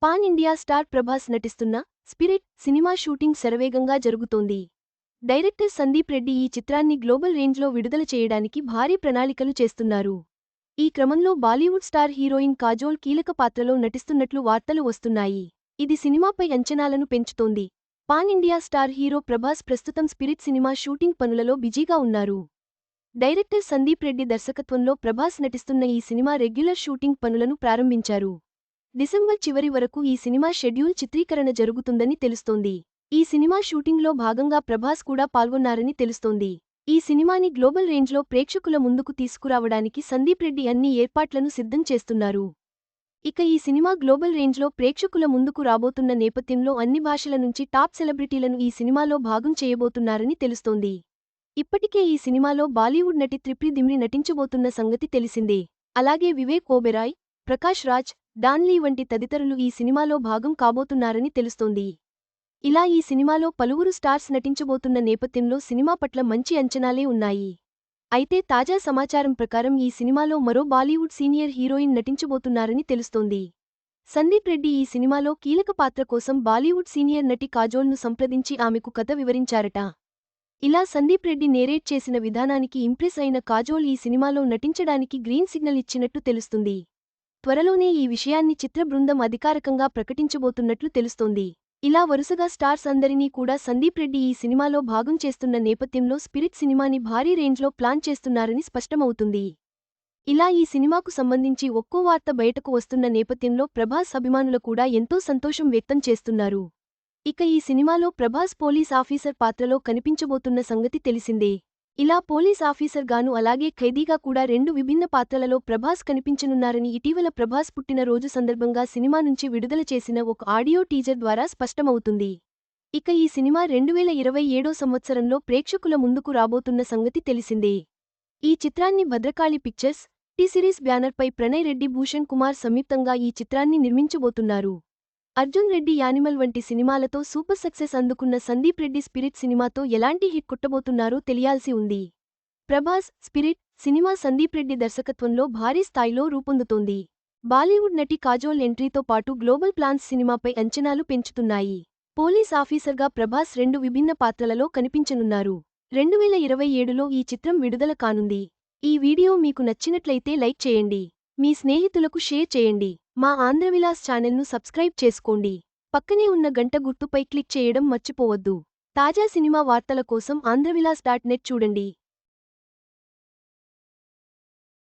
Pan India star Prabhas నటిస్తున్న spirit cinema shooting శరవేగంగా జరుగుతోంది. డైరెక్టర్ సందీప్ రెడ్డి ఈ చిత్రాన్ని గ్లోబల్ రేంజ్లో విడుదల చేయడానికి భారీ ప్రణాళికలు చేస్తున్నారు. ఈ క్రమంలో బాలీవుడ్ స్టార్ హీరోయిన్ కాజోల్ కీలక పాత్రలో నటిస్తున్నట్లు వార్తలు వస్తున్నాయి. ఇది సినిమాపై అంచనాలను పెంచుతోంది. Pan India star hero Prabhas ప్రస్తుతం స్పిరిట్ సినిమా షూటింగ్ పనులలో బిజీగా ఉన్నారు. డైరెక్టర్ సందీప్ రెడ్డి దర్శకత్వంలో ప్రభాస్ నటిస్తున్న ఈ సినిమా రెగ్యులర్ షూటింగ్ పనులను ప్రారంభించారు. డిసెంబర్ చివరి వరకు ఈ సినిమా షెడ్యూల్ చిత్రీకరణ జరుగుతుందని తెలుస్తోంది. ఈ సినిమా షూటింగ్లో భాగంగా ప్రభాస్ కూడా పాల్గొన్నారని తెలుస్తోంది. ఈ సినిమాని గ్లోబల్ రేంజ్లో ప్రేక్షకుల ముందుకు తీసుకురావడానికి సందీప్ రెడ్డి అన్ని ఏర్పాట్లను సిద్ధం చేస్తున్నారు. ఇక ఈ సినిమా గ్లోబల్ రేంజ్లో ప్రేక్షకుల ముందుకు రాబోతున్న నేపథ్యంలో అన్ని భాషల నుంచి టాప్ సెలబ్రిటీలను ఈ సినిమాలో భాగం చేయబోతున్నారని తెలుస్తోంది. ఇప్పటికే ఈ సినిమాలో బాలీవుడ్ నటి త్రిప్రి దిమ్రి నటించబోతున్న సంగతి తెలిసిందే. అలాగే వివేక్ ఓబెరాయ్, ప్రకాష్ రాజ్, డాన్ లీ వంటి తదితరులు ఈ సినిమాలో భాగం కాబోతున్నారని తెలుస్తోంది. ఇలా ఈ సినిమాలో పలువురు స్టార్స్ నటించబోతున్న నేపథ్యంలో సినిమా పట్ల మంచి అంచనాలే ఉన్నాయి. అయితే తాజా సమాచారం ప్రకారం ఈ సినిమాలో మరో బాలీవుడ్ సీనియర్ హీరోయిన్ నటించబోతున్నారని తెలుస్తోంది. సందీప్ రెడ్డి ఈ సినిమాలో కీలక పాత్ర కోసం బాలీవుడ్ సీనియర్ నటి కాజోల్ను సంప్రదించి ఆమెకు కథ వివరించారట. ఇలా సందీప్ రెడ్డి నేరేట్ చేసిన విధానానికి ఇంప్రెస్ అయిన కాజోల్ ఈ సినిమాలో నటించడానికి గ్రీన్ సిగ్నల్ ఇచ్చినట్టు తెలుస్తుంది. త్వరలోనే ఈ విషయాన్ని చిత్ర బృందం అధికారికంగా ప్రకటించబోతున్నట్లు తెలుస్తోంది. ఇలా వరుసగా స్టార్స్ అందరినీ కూడా సందీప్ రెడ్డి ఈ సినిమాలో భాగం చేస్తున్న నేపథ్యంలో స్పిరిట్ సినిమాని భారీ రేంజ్లో ప్లాన్ చేస్తున్నారని స్పష్టమవుతుంది. ఇలా ఈ సినిమాకు సంబంధించి ఒక్కో వార్త బయటకు వస్తున్న నేపథ్యంలో ప్రభాస్ అభిమానులు కూడా ఎంతో సంతోషం వ్యక్తం చేస్తున్నారు. ఇక ఈ సినిమాలో ప్రభాస్ పోలీస్ ఆఫీసర్ పాత్రలో కనిపించబోతున్న సంగతి తెలిసిందే. ఇలా పోలీస్ ఆఫీసర్ గాను అలాగే ఖైదీగా కూడా రెండు విభిన్న పాత్రలలో ప్రభాస్ కనిపించనున్నారని ఇటీవల ప్రభాస్ పుట్టినరోజు సందర్భంగా సినిమా నుంచి విడుదల చేసిన ఒక ఆడియో టీజర్ ద్వారా స్పష్టమవుతుంది. ఇక ఈ సినిమా 2027 సంవత్సరంలో ప్రేక్షకుల ముందుకు రాబోతున్న సంగతి తెలిసిందే. ఈ చిత్రాన్ని భద్రకాళి పిక్చర్స్, టీ సిరీస్ బ్యానర్పై ప్రణయ్ రెడ్డి, భూషణ్ కుమార్ సంయుక్తంగా ఈ చిత్రాన్ని నిర్మించబోతున్నారు. అర్జున్ రెడ్డి యానిమల్ వంటి సినిమాలతో సూపర్ సక్సెస్ అందుకున్న సందీప్ రెడ్డి స్పిరిట్ సినిమాతో ఎలాంటి హిట్ కొట్టబోతున్నారో తెలియాల్సి ఉంది. ప్రభాస్ స్పిరిట్ సినిమా సందీప్ రెడ్డి దర్శకత్వంలో భారీ స్థాయిలో రూపొందుతోంది. బాలీవుడ్ నటి కాజోల్ ఎంట్రీతో పాటు గ్లోబల్ ప్లాన్స్ సినిమాపై అంచనాలు పెంచుతున్నాయి. పోలీస్ ఆఫీసర్గా ప్రభాస్ రెండు విభిన్న పాత్రలలో కనిపించనున్నారు. 2027లో ఈ చిత్రం విడుదల కానుంది. ఈ వీడియో మీకు నచ్చినట్లయితే లైక్ చేయండి. మీ స్నేహితులకు షేర్ చేయండి. మా ఆంధ్రవిలాస్ ఛానల్ను సబ్స్క్రైబ్ చేసుకోండి. పక్కనే ఉన్న గంట గుర్తుపై క్లిక్ చేయడం మర్చిపోవద్దు. తాజా సినిమా వార్తల కోసం ఆంధ్రవిలాస్.net చూడండి.